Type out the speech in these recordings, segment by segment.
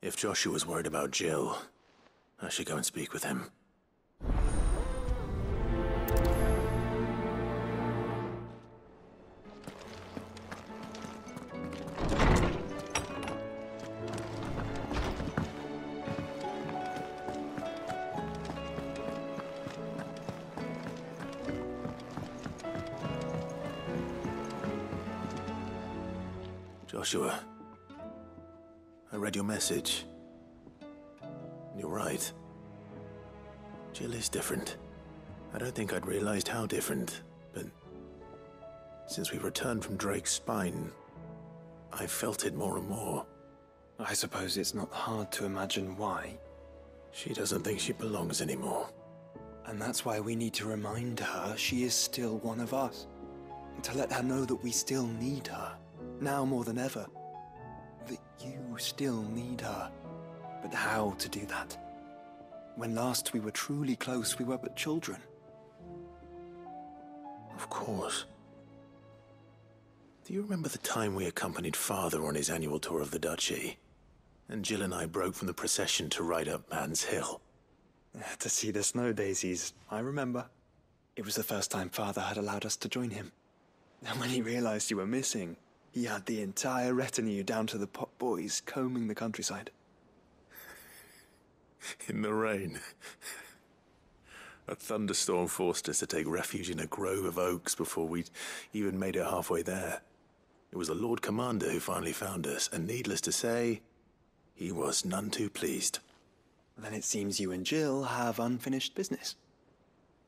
If Joshua's worried about Jill, I should go and speak with him. Joshua, I read your message. You're right. Jill is different. I don't think I'd realized how different, but since we returned from Drake's spine, I felt it more and more. I suppose it's not hard to imagine why. She doesn't think she belongs anymore. And that's why we need to remind her she is still one of us. To let her know that we still need her. Now more than ever, that you still need her. But how to do that? When last we were truly close, we were but children. Of course. Do you remember the time we accompanied Father on his annual tour of the Duchy? And Jill and I broke from the procession to ride up Man's Hill. To see the snow daisies, I remember. It was the first time Father had allowed us to join him. And when he realized you were missing, he had the entire retinue down to the pot boys combing the countryside. In the rain. A thunderstorm forced us to take refuge in a grove of oaks before we'd even made it halfway there. It was the Lord Commander who finally found us, and needless to say, he was none too pleased. Then it seems you and Jill have unfinished business.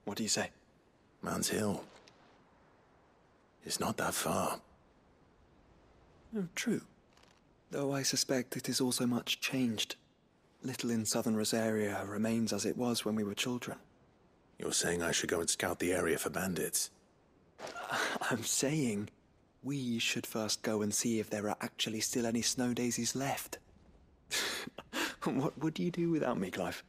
What do you say? Man's Hill. It's not that far. Oh, true. Though I suspect it is also much changed. Little in southern Rosaria remains as it was when we were children. You're saying I should go and scout the area for bandits? I'm saying we should first go and see if there are actually still any snow daisies left. What would you do without me, Clive?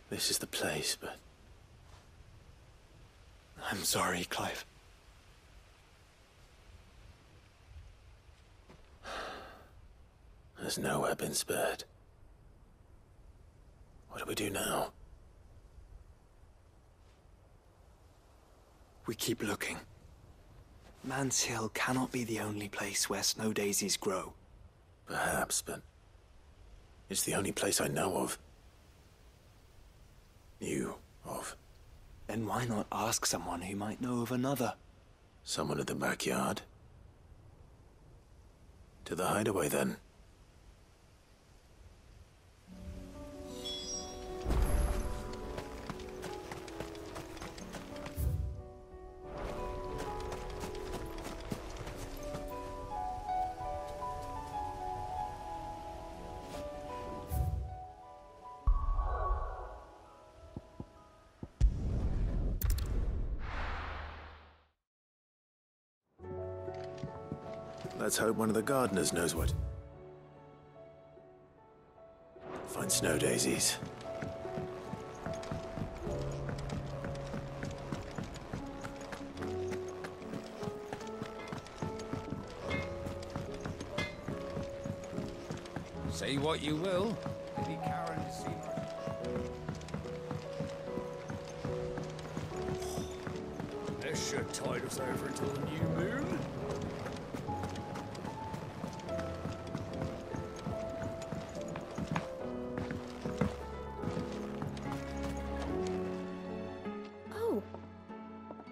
This is the place, but... I'm sorry, Clive. There's nowhere been spared. What do we do now? We keep looking. Man's Hill cannot be the only place where snow daisies grow. Perhaps, but... it's the only place I know of. Knew of. Then why not ask someone who might know of another? Someone in the backyard? To the hideaway, then. Let's hope one of the gardeners knows what. Find snow daisies. Say what you will. Maybe Karen has seen her. This should tide us over until the new moon.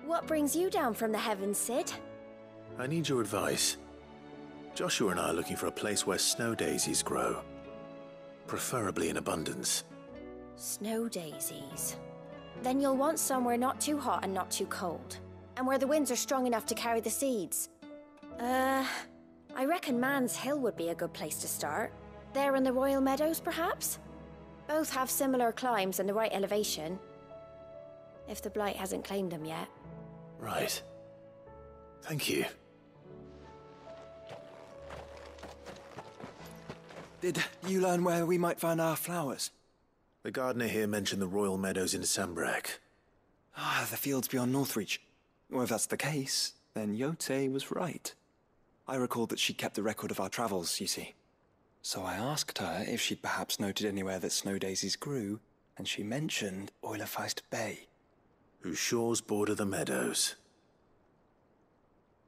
What brings you down from the heavens, Sid? I need your advice. Joshua and I are looking for a place where snow daisies grow. Preferably in abundance. Snow daisies. Then you'll want somewhere not too hot and not too cold. And where the winds are strong enough to carry the seeds. I reckon Man's Hill would be a good place to start. There in the Royal Meadows, perhaps? Both have similar climbs and the right elevation. If the Blight hasn't claimed them yet. Right. Thank you. Did you learn where we might find our flowers? The gardener here mentioned the Royal Meadows in Sambrak. Ah, the fields beyond Northreach. Well, if that's the case, then Yote was right. I recalled that she kept a record of our travels, you see. So I asked her if she'd perhaps noted anywhere that snow daisies grew, and she mentioned Oilerfeist Bay. Whose shores border the meadows.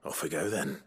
Off we go then.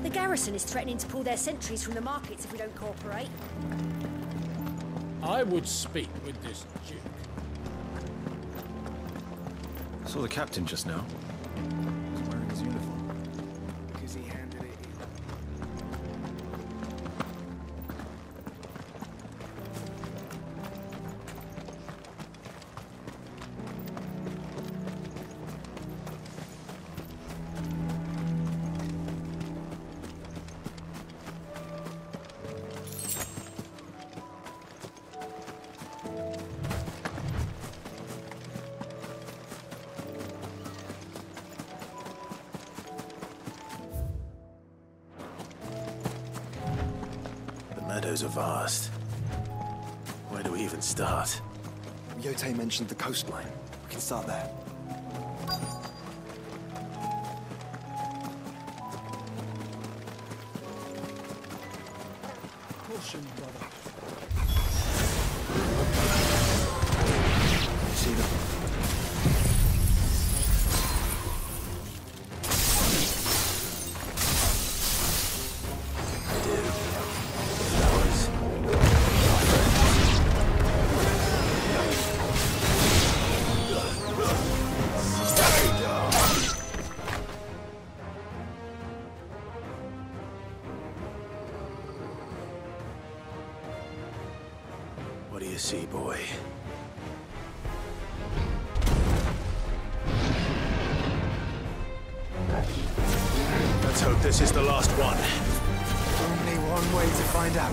The garrison is threatening to pull their sentries from the markets if we don't cooperate. I would speak with this duke. Saw the captain just now. He's wearing his uniform. Because he handed it in. Meadows are vast. Where do we even start? Yote mentioned the coastline. We can start there. Caution, brother. See them? What do you see, boy? Let's hope this is the last one. Only one way to find out.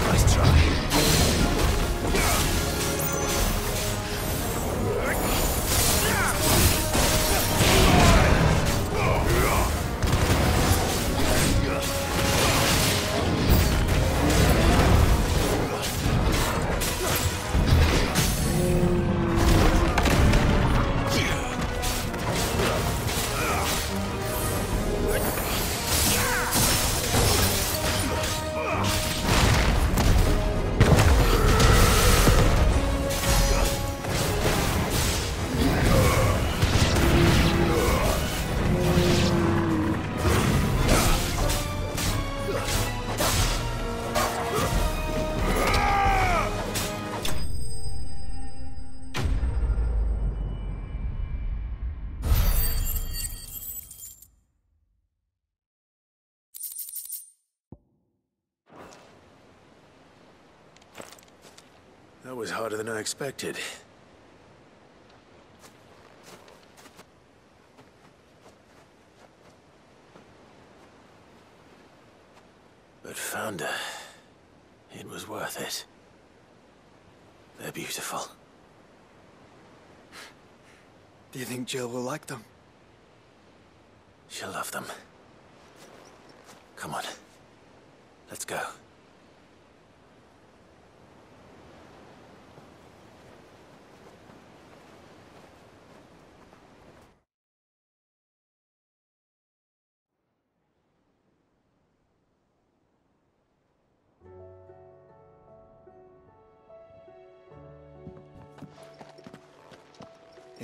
Nice try. That was harder than I expected. But found her. It was worth it. They're beautiful. Do you think Jill will like them? She'll love them. Come on. Let's go.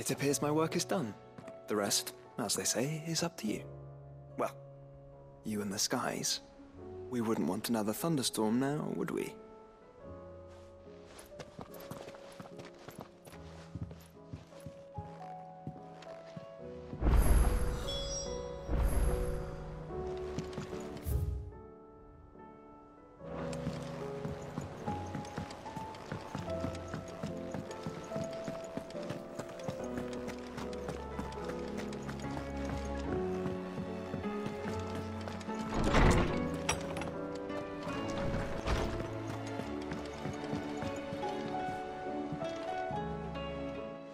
It appears my work is done. The rest, as they say, is up to you. Well, you and the skies. We wouldn't want another thunderstorm now, would we?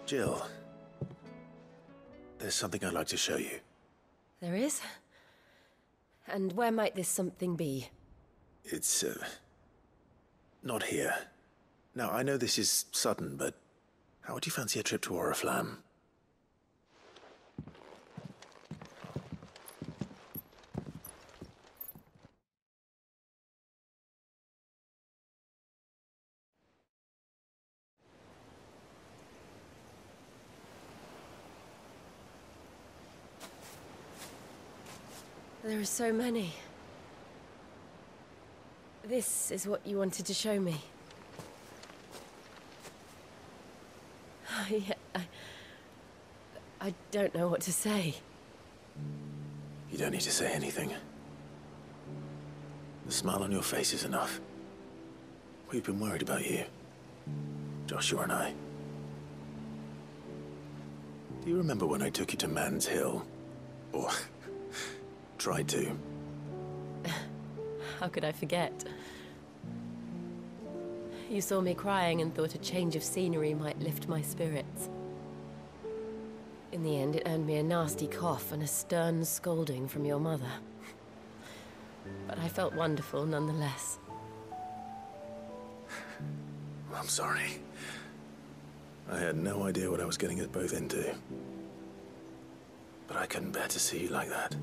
Jill, there's something I'd like to show you. There is? And where might this something be? It's, not here. Now, I know this is sudden, but how would you fancy a trip to Oriflamme? There are so many. This is what you wanted to show me. I don't know what to say. You don't need to say anything. The smile on your face is enough. We've been worried about you, Joshua and I. Do you remember when I took you to Man's Hill? Or tried to? How could I forget? You saw me crying and thought a change of scenery might lift my spirits. In the end, it earned me a nasty cough and a stern scolding from your mother. But I felt wonderful nonetheless. I'm sorry. I had no idea what I was getting us both into. But I couldn't bear to see you like that.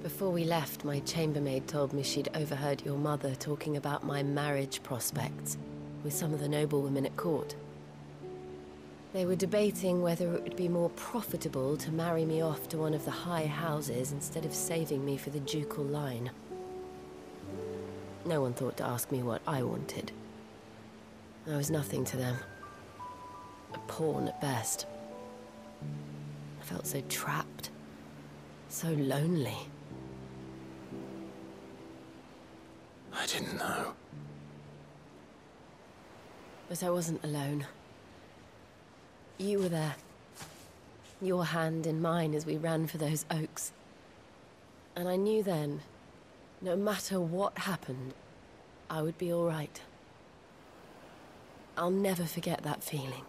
Before we left, my chambermaid told me she'd overheard your mother talking about my marriage prospects with some of the noblewomen at court. They were debating whether it would be more profitable to marry me off to one of the high houses instead of saving me for the ducal line. No one thought to ask me what I wanted. I was nothing to them. A pawn at best. I felt so trapped. So lonely. I didn't know. But I wasn't alone. You were there. Your hand in mine as we ran for those oaks. And I knew then, no matter what happened, I would be all right. I'll never forget that feeling.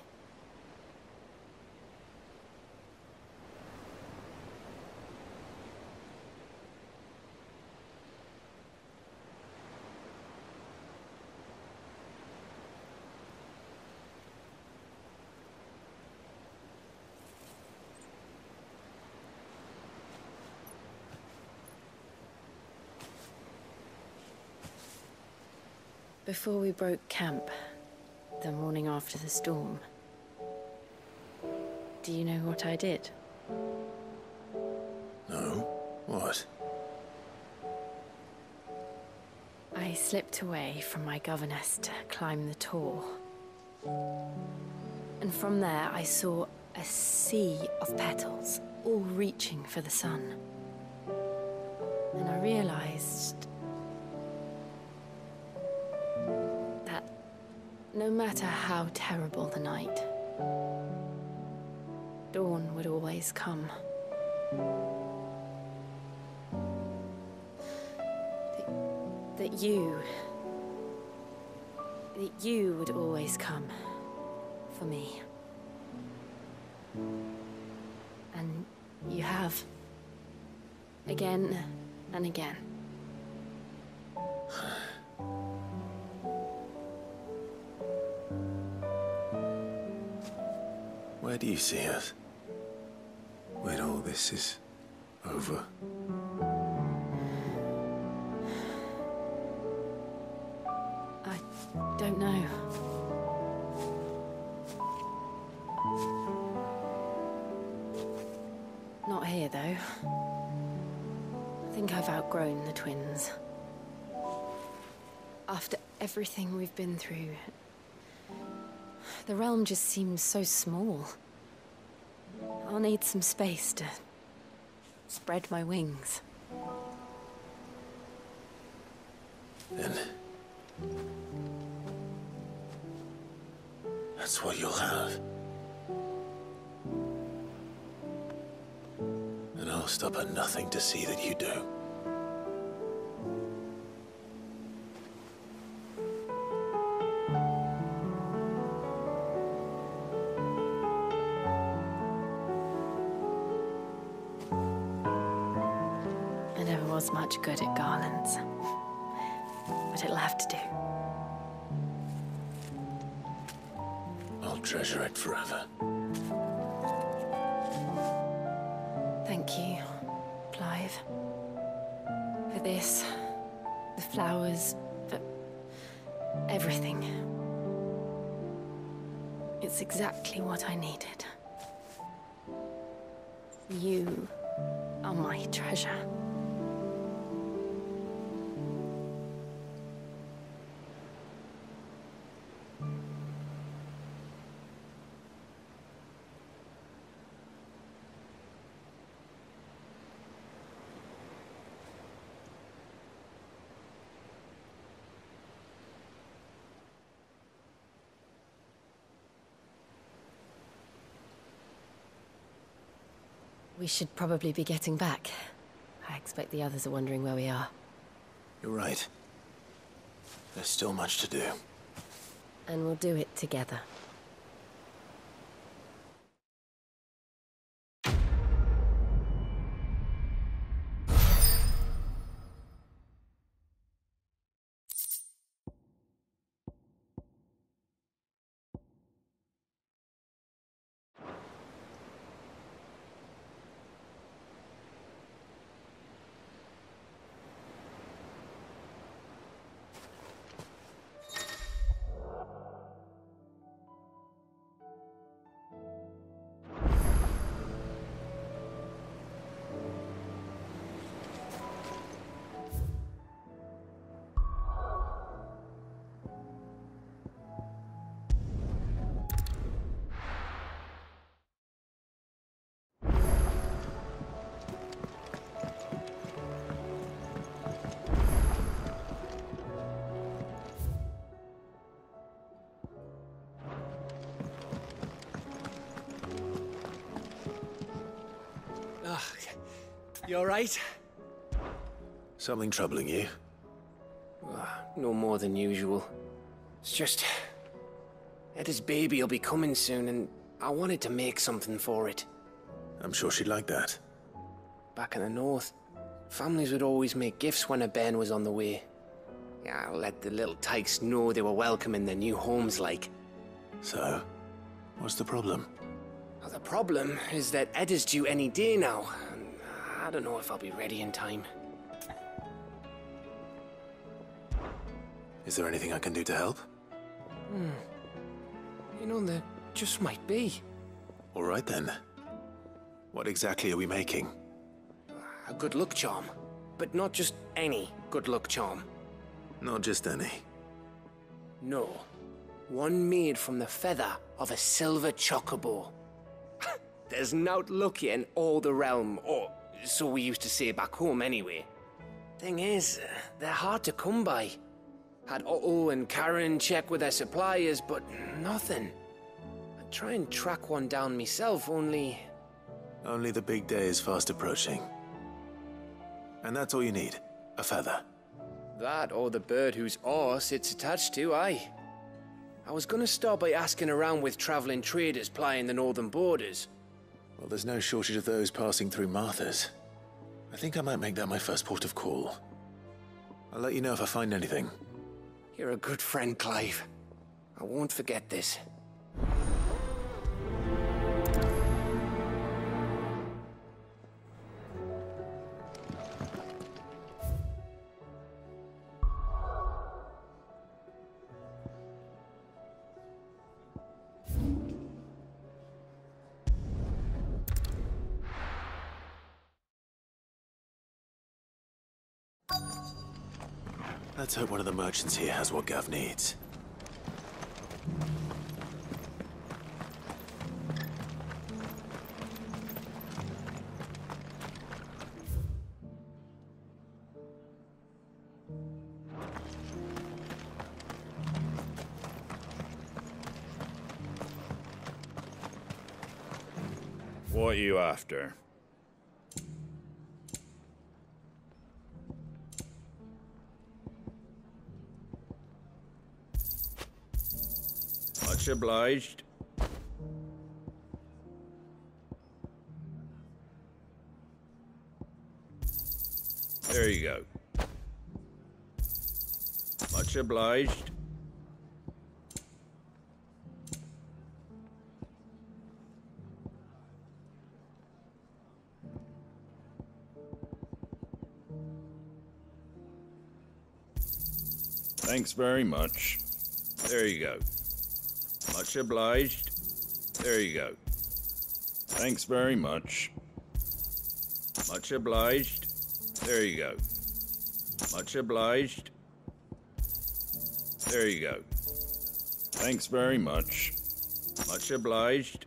Before we broke camp, the morning after the storm, do you know what I did? No? What? I slipped away from my governess to climb the tor. And from there I saw a sea of petals, all reaching for the sun. And I realized no matter how terrible the night, dawn would always come. That you would always come for me. And you have. Again and again. Where do you see us? When all this is over? I don't know. I think I've outgrown the twins. After everything we've been through, the realm just seems so small. I'll need some space to spread my wings. Then that's what you'll have. And I'll stop at nothing to see that you do. I never was much good at garlands, but it'll have to do. I'll treasure it forever. Thank you, Clive. For this, the flowers, for everything. It's exactly what I needed. You are my treasure. We should probably be getting back. I expect the others are wondering where we are. You're right. There's still much to do. And we'll do it together. You alright? Something troubling you? No more than usual. It's just... Eda's baby will be coming soon, and I wanted to make something for it. I'm sure she'd like that. Back in the north, families would always make gifts when a bairn was on the way. Yeah, I'll let the little tykes know they were welcome in their new homes, like. So, what's the problem? Well, the problem is that Eda's due any day now, and I don't know if I'll be ready in time. Is there anything I can do to help? You know, there just might be. All right then. What exactly are we making? A good luck charm. But not just any good luck charm. Not just any. No. One made from the feather of a silver chocobo. There's naught luckier in all the realm, or so we used to say back home anyway. Thing is, they're hard to come by. Had Otto and Karen check with their suppliers, but nothing. I'd try and track one down myself, only... Only the big day is fast approaching. And that's all you need, a feather. That or the bird whose horse it's attached to, aye. I was gonna start by asking around with traveling traders plying the northern borders. Well, there's no shortage of those passing through Martha's. I think I might make that my first port of call. I'll let you know if I find anything. You're a good friend, Clive. I won't forget this. Let's hope one of the merchants here has what Gav needs. What are you after? Much obliged. There you go. Much obliged. Thanks very much. There you go. Much obliged. There you go. Thanks very much. Much obliged. There you go. Much obliged. There you go. Thanks very much. Much obliged.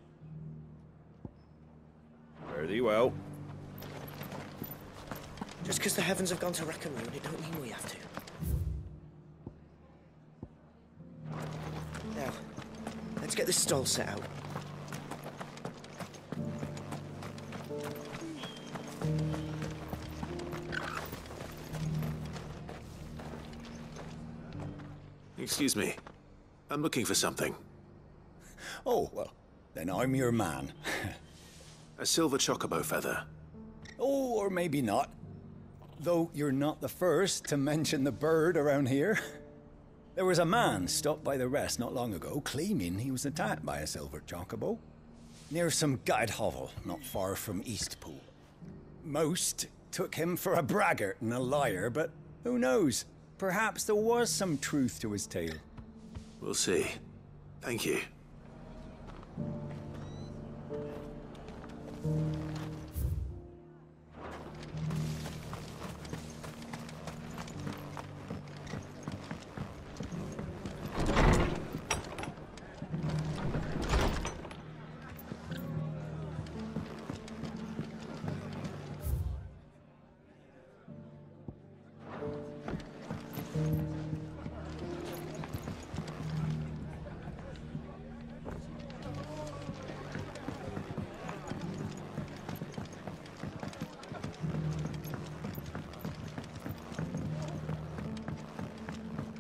Fare thee well. Just because the heavens have gone to wreck and ruin, it don't mean we have to. Now, let's get this stall set out. Excuse me. I'm looking for something. Oh, well, then I'm your man. A silver chocobo feather. Oh, or maybe not. Though you're not the first to mention the bird around here. There was a man stopped by the rest not long ago claiming he was attacked by a silver chocobo near some gad hovel not far from Eastpool. Most took him for a braggart and a liar, but who knows? Perhaps there was some truth to his tale. We'll see. Thank you.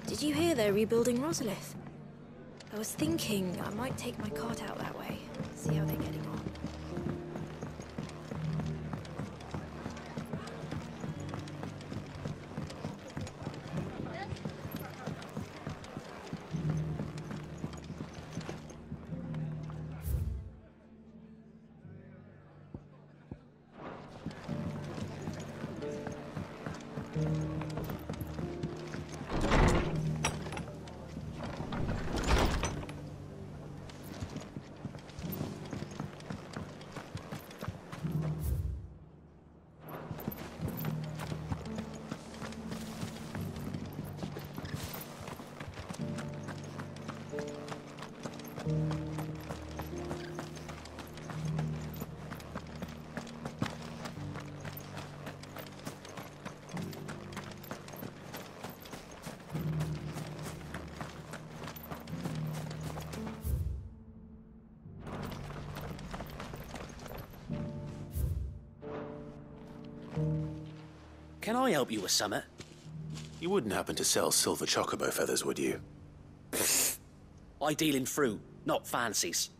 Did you hear they're rebuilding Rosalith? I was thinking I might take my cart out that way, see how they're getting on. Can I help you with summit? You wouldn't happen to sell silver chocobo feathers, would you? I deal in fruit, not fancies.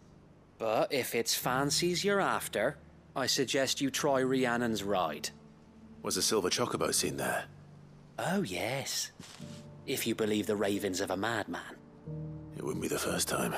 But if it's fancies you're after, I suggest you try Rhiannon's ride. Was a silver chocobo seen there? Oh, yes. If you believe the ravings of a madman. It wouldn't be the first time.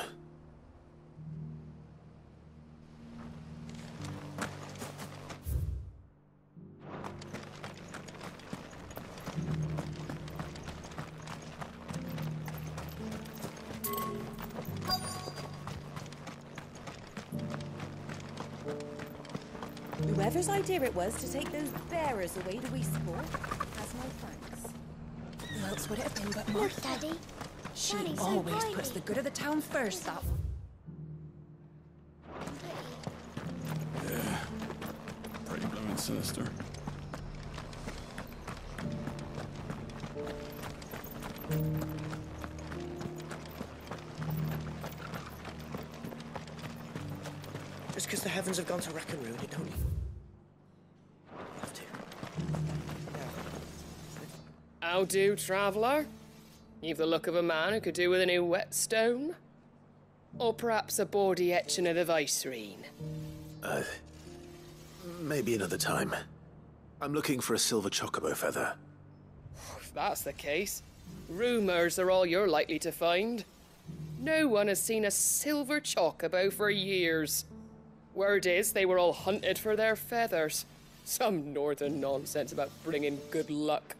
whoever's idea it was to take those bearers away to Eastport has my thanks. Who else would it have been but Martha? Look, Daddy. She Daddy's so always briny. puts the good of the town first, that one. Yeah. Pretty blooming sinister. Just because the heavens have gone to wreck and ruin it, don't you? Have to. How do, traveller? You've the look of a man who could do with a new whetstone. Or perhaps a bawdy etching of the Vicerine. Maybe another time. I'm looking for a silver chocobo feather. If that's the case, rumours are all you're likely to find. No one has seen a silver chocobo for years. Word is they were all hunted for their feathers. Some northern nonsense about bringing good luck.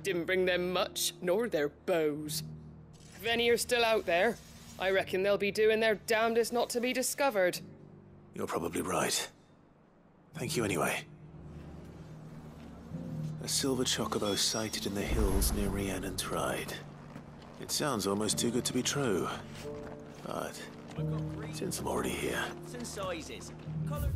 Didn't bring them much, nor their bows. If any are still out there, I reckon they'll be doing their damnedest not to be discovered. You're probably right. Thank you anyway. A silver chocobo sighted in the hills near Rhiannon's Ride. It sounds almost too good to be true. But since I'm already here... And sizes. Colour...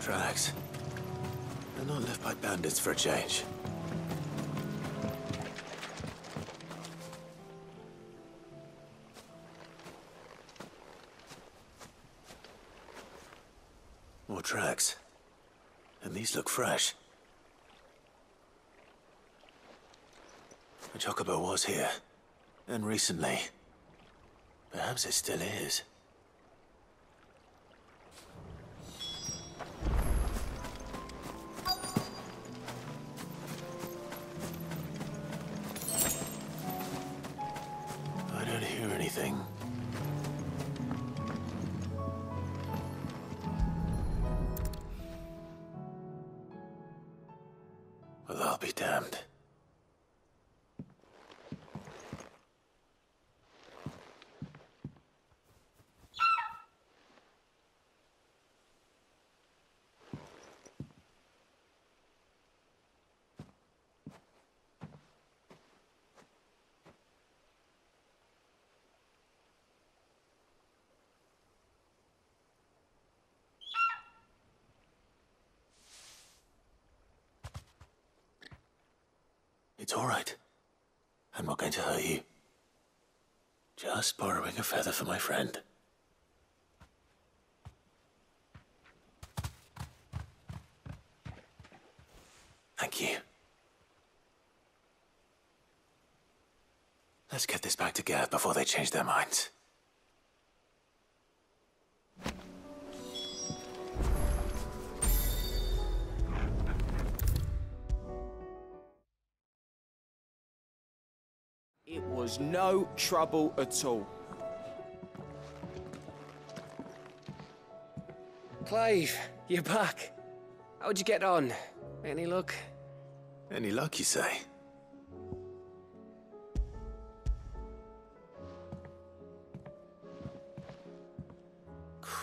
Tracks. They're not left by bandits for a change. More tracks. And these look fresh. The chocobo was here. And recently. Perhaps it still is. I don't hear anything. Well, I'll be damned. It's all right. I'm not going to hurt you. Just borrowing a feather for my friend. Thank you. Let's get this back to Gav before they change their minds. It was no trouble at all. Clive, you're back. How'd you get on? Any luck? Any luck, you say?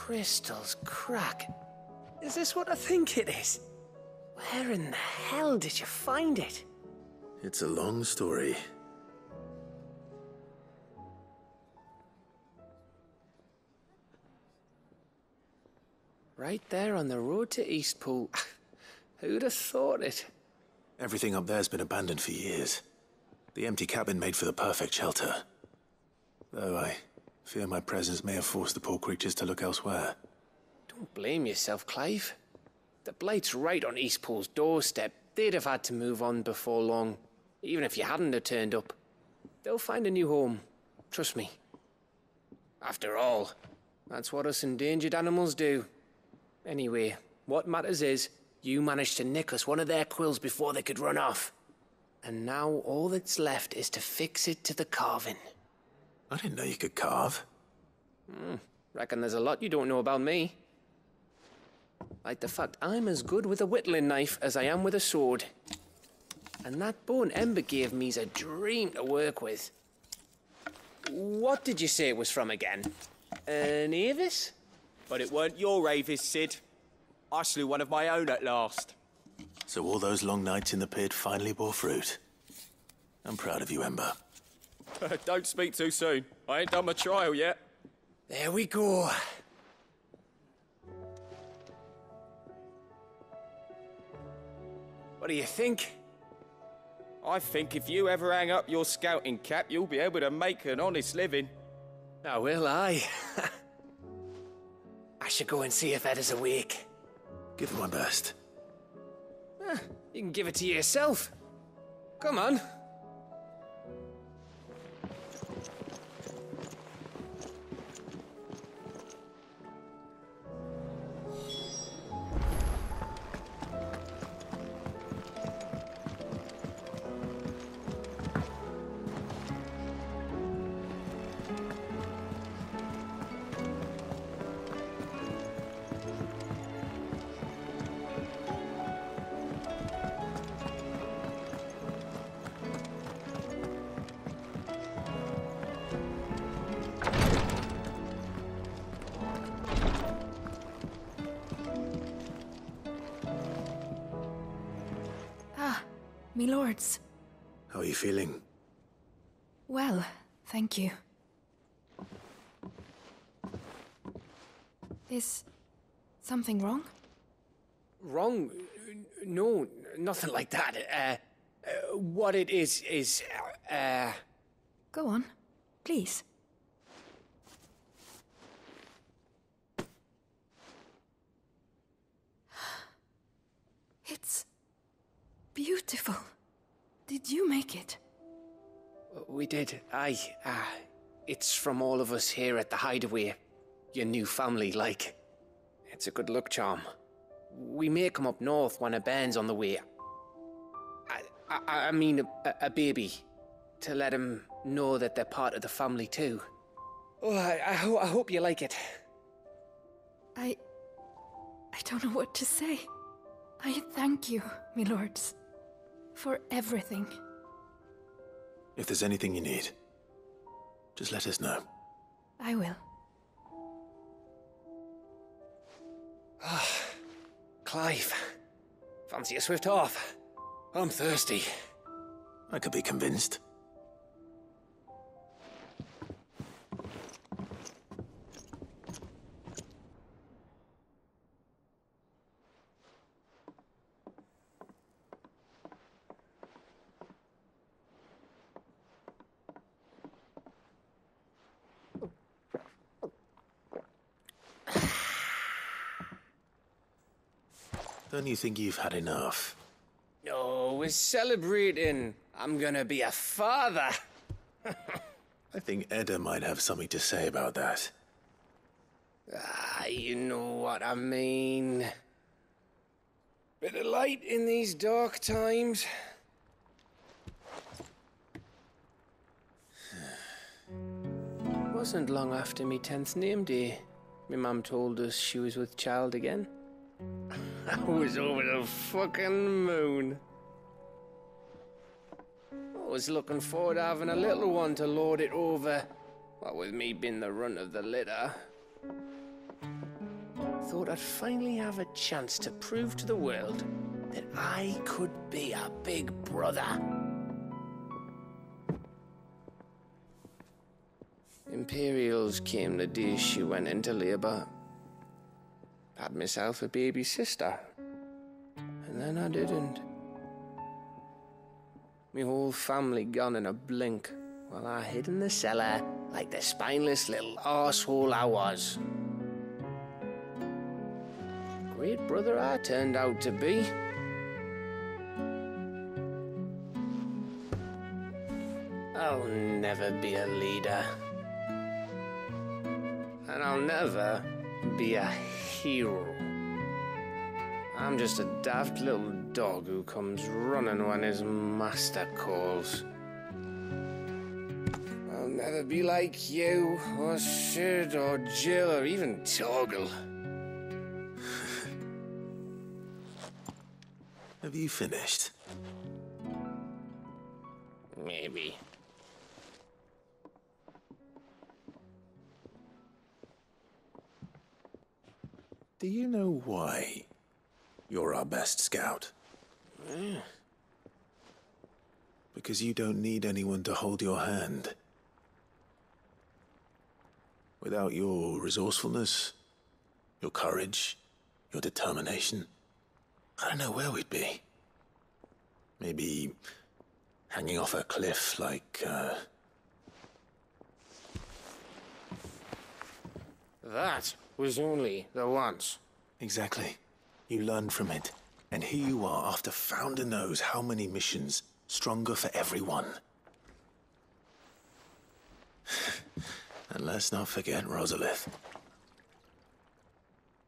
crystals crack. Is this what I think it is? Where in the hell did you find it? It's a long story. Right there on the road to Eastpool. Who'd have thought it? Everything up there's been abandoned for years. The empty cabin made for the perfect shelter. Though I fear my presence may have forced the poor creatures to look elsewhere. Don't blame yourself, Clive. The Blight's right on Eastpool's doorstep. They'd have had to move on before long, even if you hadn't have turned up. They'll find a new home. Trust me. After all, that's what us endangered animals do. Anyway, what matters is, you managed to nick us one of their quills before they could run off. And now all that's left is to fix it to the carving. I didn't know you could carve. Reckon there's a lot you don't know about me. Like the fact I'm as good with a whittling knife as I am with a sword. And that bone Ember gave me's a dream to work with. What did you say it was from again? An Avis? But it weren't your Avis, Sid. I slew one of my own at last. So all those long nights in the pit finally bore fruit. I'm proud of you, Ember. Don't speak too soon. I ain't done my trial yet. There we go. What do you think? I think if you ever hang up your scouting cap, you'll be able to make an honest living. Oh, will I? I should go and see if Ed is awake. Give it my best. You can give it to yourself. Come on. Me lords. How are you feeling? Well, thank you. Is something wrong? Wrong? No, nothing like that. What it is... Go on, please. It's beautiful. Did you make it? We did. Aye. It's from all of us here at the Hideaway. Your new family, like. It's a good luck charm. We may come up north when a band's on the way. I mean a baby. To let him know that they're part of the family too. Oh, I hope you like it. I don't know what to say. I thank you, me lords, for everything. If there's anything you need, just let us know. I will. Clive, fancy a swift off? I'm thirsty. I could be convinced. Don't you think you've had enough? No, we're celebrating. I'm gonna be a father. I think Edda might have something to say about that. You know what I mean. Bit of light in these dark times. Wasn't long after me 10th name day. My mum told us she was with child again. I was over the fucking moon. I was looking forward to having a little one to lord it over. What with me being the runt of the litter. thought I'd finally have a chance to prove to the world that I could be a big brother. Imperials came the day she went into labour. Had myself a baby sister. And then I didn't. My whole family gone in a blink, while I hid in the cellar like the spineless little arsehole I was. Great brother I turned out to be. I'll never be a leader. And I'll never be a hero. I'm just a daft little dog who comes running when his master calls. I'll never be like you, or Sid, or Jill, or even Torgal. Have you finished? Maybe. Do you know why you're our best scout? Because you don't need anyone to hold your hand. Without your resourcefulness, your courage, your determination, I don't know where we'd be. Maybe hanging off a cliff like, That was only the once. Exactly. You learned from it. And here you are after Founder knows how many missions, stronger for everyone. And let's not forget Rosalith.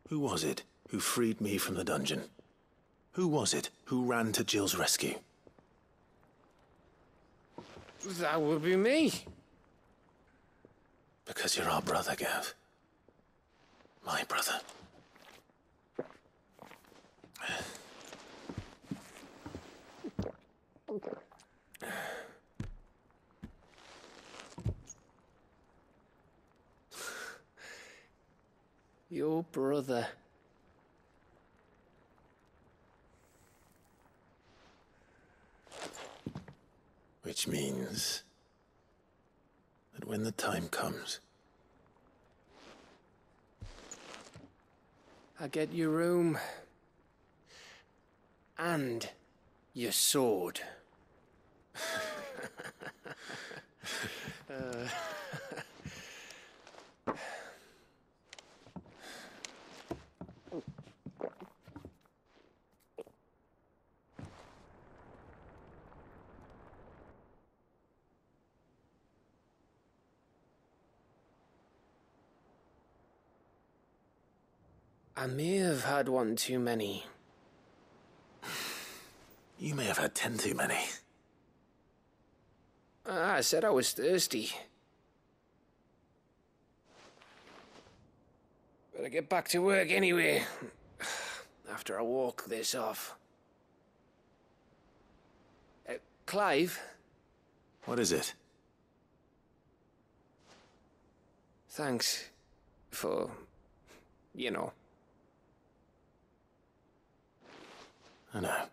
Who was it who freed me from the dungeon? Who was it who ran to Jill's rescue? That would be me. Because you're our brother, Gav. My brother. Your brother. Which means that when the time comes, I get your room. And your sword. I may have had one too many. you may have had 10 too many. I said I was thirsty. Better get back to work anyway, after I walk this off. Clive? What is it? Thanks for, you know. I know.